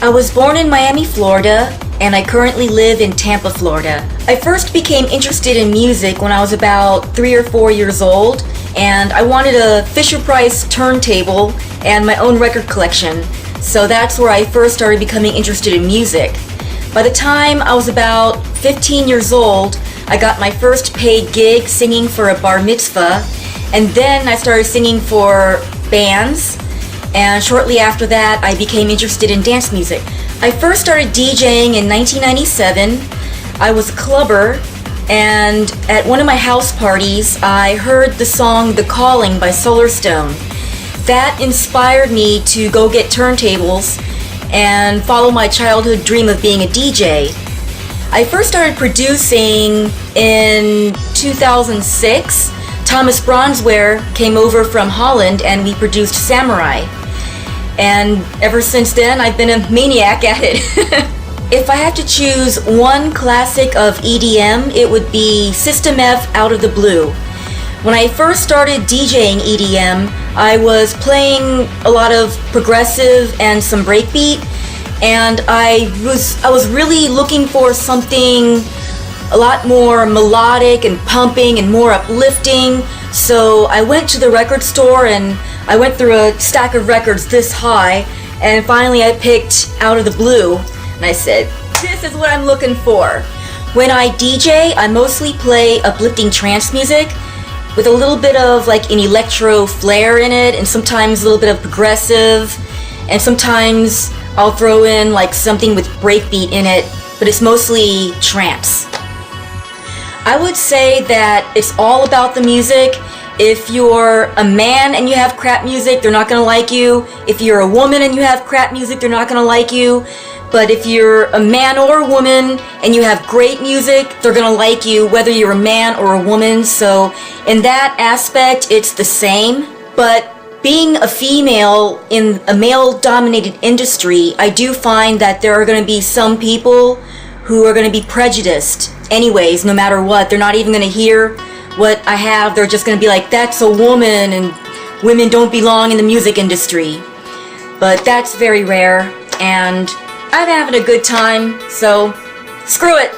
I was born in Miami, Florida, and I currently live in Tampa, Florida. I first became interested in music when I was about 3 or 4 years old, and I wanted a Fisher-Price turntable and my own record collection, so that's where I first started becoming interested in music. By the time I was about 15 years old, I got my first paid gig singing for a bar mitzvah, and then I started singing for bands, and shortly after that I became interested in dance music. I first started DJing in 1997. I was a clubber, and at one of my house parties I heard the song The Calling by Solarstone. That inspired me to go get turntables and follow my childhood dream of being a DJ. I first started producing in 2006. Thomas Bronsware came over from Holland and we produced Samurai. And ever since then, I've been a maniac at it. If I had to choose one classic of EDM, it would be System F, Out of the Blue. When I first started DJing EDM, I was playing a lot of progressive and some breakbeat, and I was really looking for something a lot more melodic and pumping and more uplifting. So I went to the record store and I went through a stack of records this high, and finally I picked Out of the Blue, and I said, this is what I'm looking for. When I DJ, I mostly play uplifting trance music with a little bit of like an electro flair in it, and sometimes a little bit of progressive, and sometimes I'll throw in like something with breakbeat in it, but it's mostly trance. I would say that it's all about the music. If you're a man and you have crap music, they're not gonna like you. If you're a woman and you have crap music, they're not gonna like you. But if you're a man or a woman and you have great music, they're gonna like you whether you're a man or a woman. So in that aspect, it's the same. But being a female in a male-dominated industry, I do find that there are gonna be some people who are gonna be prejudiced anyways, no matter what. They're not even gonna hear what I have. They're just gonna be like, that's a woman and women don't belong in the music industry. But that's very rare, and I'm having a good time, so screw it.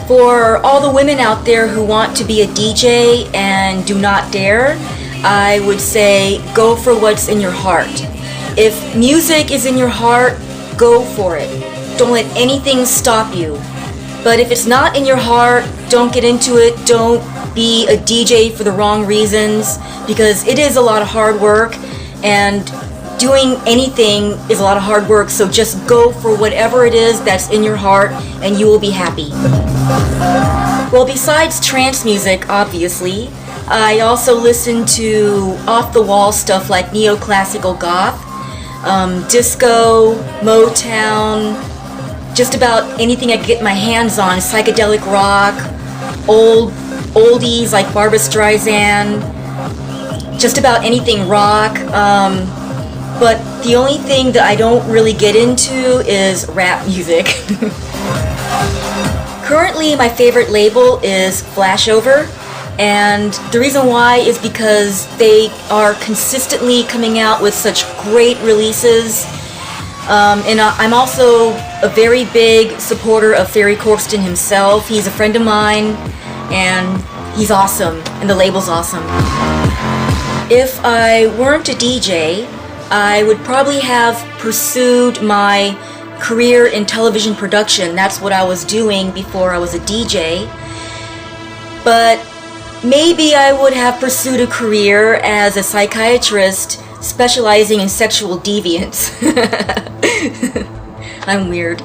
For all the women out there who want to be a DJ and do not dare, I would say go for what's in your heart. If music is in your heart, go for it. Don't let anything stop you. But if it's not in your heart, don't get into it. Don't be a DJ for the wrong reasons, because it is a lot of hard work, and doing anything is a lot of hard work. So just go for whatever it is that's in your heart and you will be happy. Well, besides trance music, obviously, I also listen to off-the-wall stuff like neoclassical goth, disco, Motown, just about anything I can get my hands on, psychedelic rock, oldies like Barbra Streisand, just about anything rock. But the only thing that I don't really get into is rap music. Currently, my favorite label is Flashover, and the reason why is because they are consistently coming out with such great releases. And I'm also a very big supporter of Ferry Corsten himself. He's a friend of mine, and he's awesome, and the label's awesome. If I weren't a DJ, I would probably have pursued my career in television production. That's what I was doing before I was a DJ. But maybe I would have pursued a career as a psychiatrist specializing in sexual deviance. I'm weird.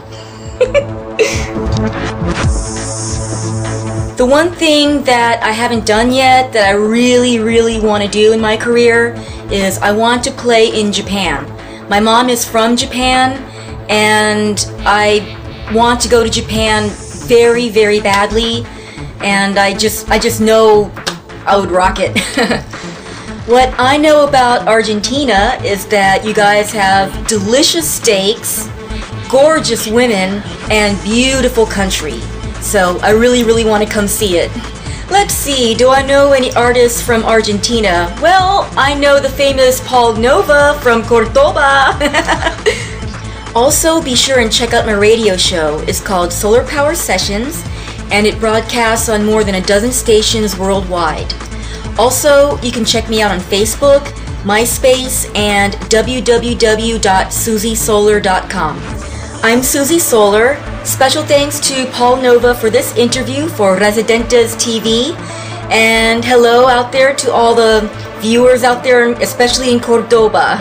The one thing that I haven't done yet that I really want to do in my career is I want to play in Japan. My mom is from Japan, and I want to go to Japan very, very badly, and I just know I would rock it. What I know about Argentina is that you guys have delicious steaks, gorgeous women, and beautiful country. So I really, really want to come see it. Let's see, do I know any artists from Argentina? Well, I know the famous Paul Nova from Cordoba. Also, be sure and check out my radio show. It's called Solar Power Sessions, and it broadcasts on more than a dozen stations worldwide. Also, you can check me out on Facebook, MySpace, and www.suzysolar.com. I'm Suzy Solar. Special thanks to Paul Nova for this interview for Residentes TV. And hello out there to all the viewers out there, especially in Cordoba.